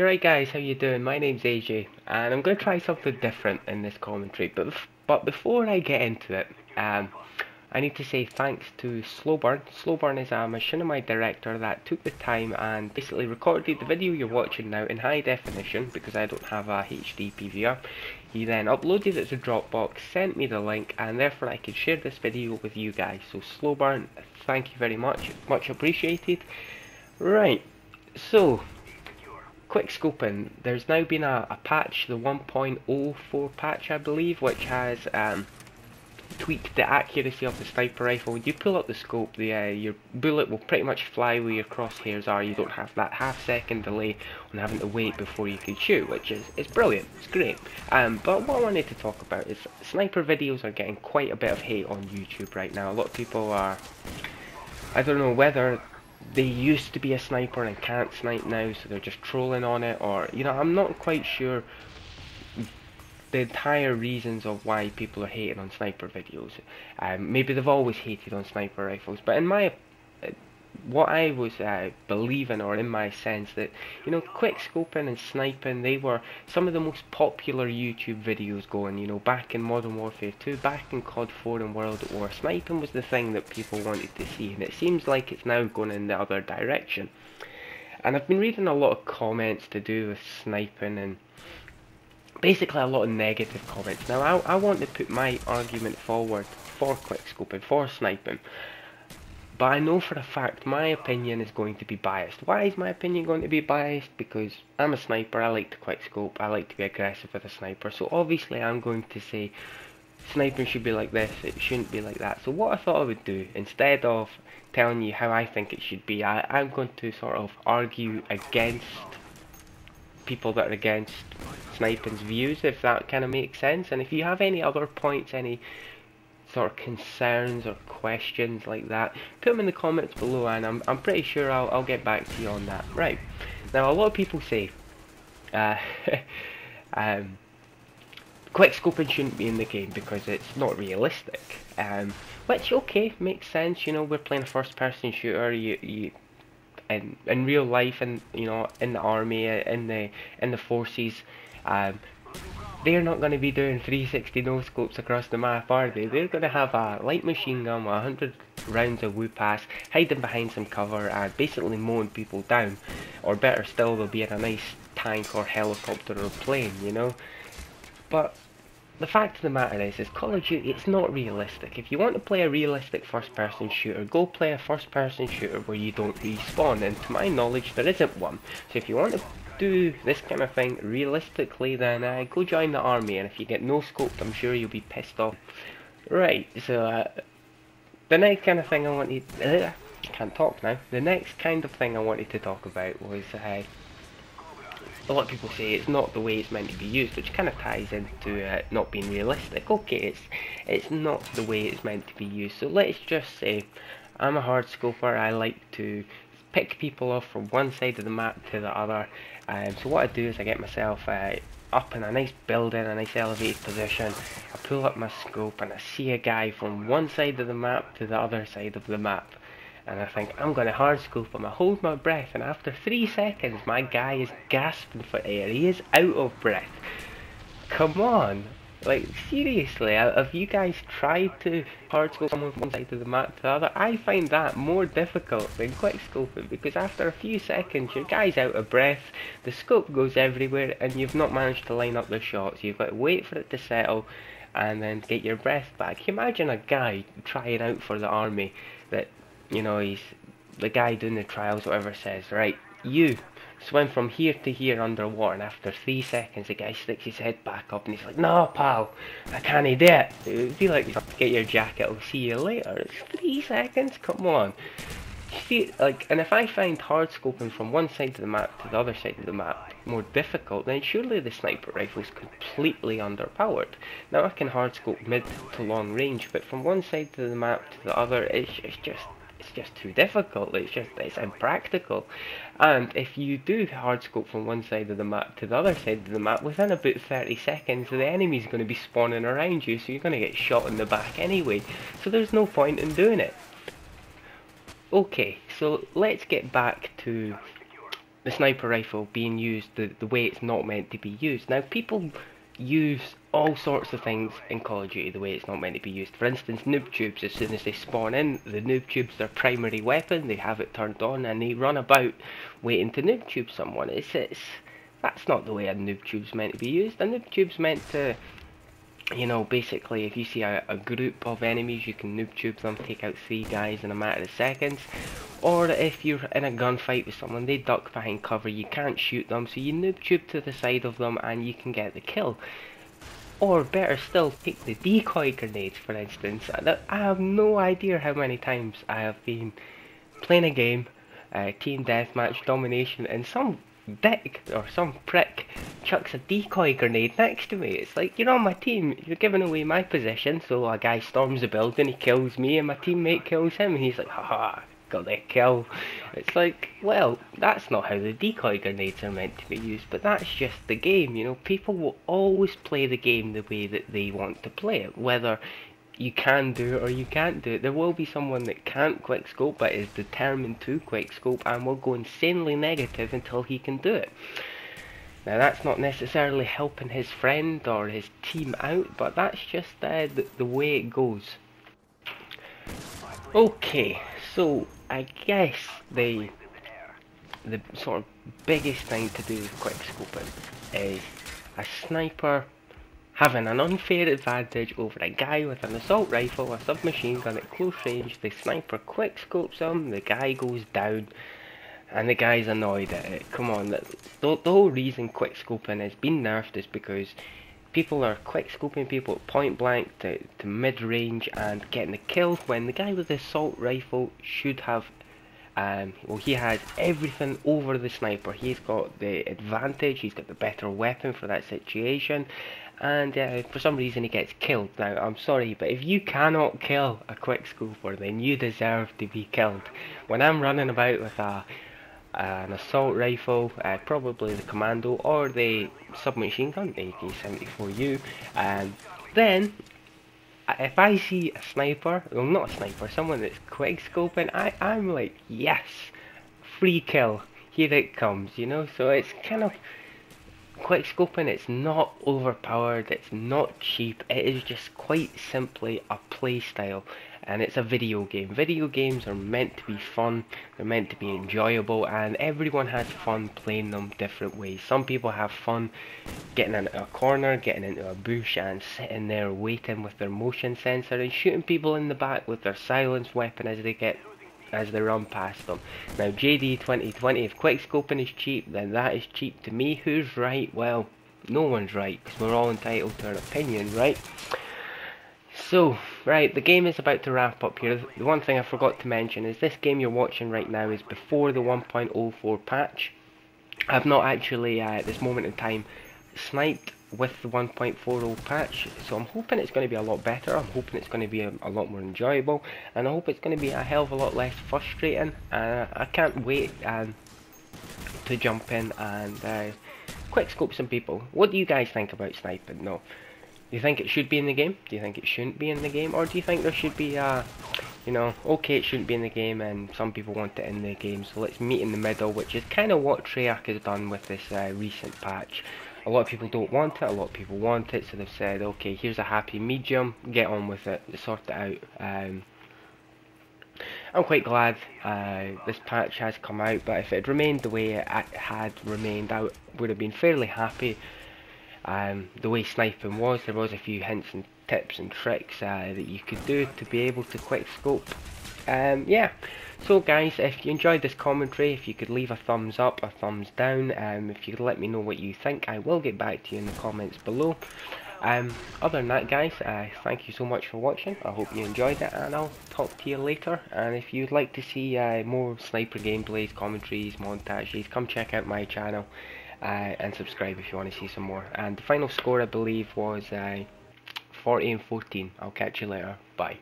You're right guys, how you doing? My name's AJ and I'm going to try something different in this commentary, but before I get into it, I need to say thanks to Slowburn. Slowburn is a machinima director that took the time and basically recorded the video you're watching now in high definition because I don't have a HD PVR. He then uploaded it to Dropbox, sent me the link, and therefore I could share this video with you guys. So Slowburn, thank you very much, much appreciated. Right, so quick scoping. There's now been a patch, the 1.04 patch I believe, which has tweaked the accuracy of the sniper rifle. When you pull up the scope, your bullet will pretty much fly where your crosshairs are. You don't have that half-second delay on having to wait before you can shoot, which is brilliant. It's great. But what I wanted to talk about is sniper videos are getting quite a bit of hate on YouTube right now. A lot of people are, I don't know whether they used to be a sniper and can't snipe now, so they're just trolling on it, or, you know, I'm not quite sure the entire reasons of why people are hating on sniper videos. Maybe they've always hated on sniper rifles, but in my what I was believing, or in my sense, that, you know, quick scoping and sniping, they were some of the most popular YouTube videos going, you know, back in Modern Warfare 2, back in COD 4 and World at War. Sniping was the thing that people wanted to see, and it seems like it's now going in the other direction. And I've been reading a lot of comments to do with sniping, and basically a lot of negative comments. Now I want to put my argument forward for quick scoping, for sniping. But I know for a fact my opinion is going to be biased. Why is my opinion going to be biased? Because I'm a sniper, I like to quick scope, I like to be aggressive with a sniper. So obviously I'm going to say sniping should be like this, it shouldn't be like that. So what I thought I would do, instead of telling you how I think it should be, I'm going to sort of argue against people that are against sniping's views, if that kind of makes sense. And if you have any other points, any sort of concerns or questions like that, put them in the comments below, and I'm pretty sure I'll get back to you on that. Right, now a lot of people say quick scoping shouldn't be in the game because it's not realistic, which, okay, makes sense. You know, we're playing a first person shooter. You in real life, and, you know, in the army, in the forces, they're not going to be doing 360 no scopes across the map, are they? They're going to have a light machine gun with 100 rounds of whoop-ass, hiding behind some cover and basically mowing people down. Or better still, they'll be in a nice tank or helicopter or plane, you know? But the fact of the matter is Call of Duty, it's not realistic. If you want to play a realistic first-person shooter, go play a first-person shooter where you don't respawn, and to my knowledge there isn't one. So if you want to do this kind of thing realistically, then go join the army, and if you get no scoped, I'm sure you'll be pissed off. Right, so the next kind of thing I wanted, can't talk now. The next kind of thing I wanted to talk about was a lot of people say it's not the way it's meant to be used, which kind of ties into not being realistic. Okay, it's not the way it's meant to be used. So let's just say I'm a hard scoper. I like to pick people off from one side of the map to the other. So what I do is I get myself up in a nice building, a nice elevated position. I pull up my scope and I see a guy from one side of the map to the other side of the map. And I think, I'm going to hard scope him. I hold my breath, and after 3 seconds my guy is gasping for air. He is out of breath. Come on. Like, seriously, have you guys tried to hard scope someone from one side of the map to the other? I find that more difficult than quick scoping, because after a few seconds your guy's out of breath, the scope goes everywhere, and you've not managed to line up the shots. You've got to wait for it to settle and then get your breath back. Imagine a guy trying out for the army that, you know, he's the guy doing the trials, whatever, says, right, you swim from here to here underwater, and after 3 seconds the guy sticks his head back up and he's like, no pal, I can't do it. It would be like, you have to get your jacket, I'll see you later. It's 3 seconds, come on. See, like, and if I find hard scoping from one side of the map to the other side of the map more difficult, then surely the sniper rifle is completely underpowered. Now I can hard scope mid to long range, but from one side of the map to the other, it's just too difficult. It's impractical. And if you do hard scope from one side of the map to the other side of the map, within about 30 seconds the enemy's going to be spawning around you, so you're going to get shot in the back anyway, so there's no point in doing it. Okay, so let's get back to the sniper rifle being used the way it's not meant to be used. Now, people use all sorts of things in Call of Duty the way it's not meant to be used. For instance, noob tubes, as soon as they spawn in, the noob tube's their primary weapon, they have it turned on, and they run about waiting to noob tube someone. That's not the way a noob tube's meant to be used. A noob tube's meant to, you know, basically, if you see a group of enemies, you can noob tube them, take out 3 guys in a matter of seconds. Or if you're in a gunfight with someone, they duck behind cover, you can't shoot them, so you noob tube to the side of them and you can get the kill. Or better still, take the decoy grenades, for instance. I have no idea how many times I have been playing a game, team deathmatch, domination, and some dick or some prick chucks a decoy grenade next to me. It's like, you're on my team, you're giving away my position, so a guy storms the building, he kills me, and my teammate kills him, and he's like, haha, got the kill. It's like, well, that's not how the decoy grenades are meant to be used, but that's just the game, you know. People will always play the game the way that they want to play it, whether you can do it or you can't do it. There will be someone that can't quickscope but is determined to quickscope and will go insanely negative until he can do it. Now, that's not necessarily helping his friend or his team out, but that's just the way it goes. Okay, so I guess the sort of biggest thing to do with quickscoping is a sniper having an unfair advantage over a guy with an assault rifle, a submachine gun at close range. The sniper quickscopes him, the guy goes down, and the guy's annoyed at it. Come on, the whole reason quickscoping has been nerfed is because people are quickscoping people at point blank to mid range and getting the kill, when the guy with the assault rifle should have well, he has everything over the sniper. He's got the advantage, he's got the better weapon for that situation, and for some reason he gets killed. Now, I'm sorry, but if you cannot kill a quickscoper, then you deserve to be killed. When I'm running about with an assault rifle, probably the commando or the submachine gun, the AK-74U, then if I see a sniper, well, not a sniper, someone that's quickscoping, I'm like, yes, free kill, here it comes, you know. So it's kind of, quickscoping, it's not overpowered, it's not cheap, it is just quite simply a play style, and it's a video game. Video games are meant to be fun, they're meant to be enjoyable, and everyone has fun playing them different ways. Some people have fun getting into a corner, getting into a bush and sitting there waiting with their motion sensor and shooting people in the back with their silenced weapon as they run past them. Now, JD 2020, if quickscoping is cheap, then that is cheap to me. Who's right? Well, no one's right, because we're all entitled to our opinion, right? So, right, the game is about to wrap up here. The one thing I forgot to mention is this game you're watching right now is before the 1.04 patch. I've not actually, at this moment in time, sniped with the 1.40 patch, so I'm hoping it's going to be a lot better. I'm hoping it's going to be a lot more enjoyable, and I hope it's going to be a hell of a lot less frustrating. I can't wait to jump in and quickscope some people. What do you guys think about sniping? No, do you think it should be in the game? Do you think it shouldn't be in the game? Or do you think there should be you know, okay, it shouldn't be in the game and some people want it in the game, so let's meet in the middle, which is kind of what Treyarch has done with this recent patch. A lot of people don't want it, a lot of people want it, so they've said, okay, here's a happy medium, get on with it, sort it out. I'm quite glad this patch has come out, but if it had remained the way it had remained, I would have been fairly happy. The way sniping was, there was a few hints and tips and tricks that you could do to be able to quickscope. Yeah, so guys, if you enjoyed this commentary, if you could leave a thumbs up, a thumbs down, if you could let me know what you think, I will get back to you in the comments below. Other than that, guys, thank you so much for watching. I hope you enjoyed it, and I'll talk to you later. And if you'd like to see more sniper gameplays, commentaries, montages, come check out my channel and subscribe if you want to see some more. And the final score, I believe, was 40 and 14. I'll catch you later. Bye.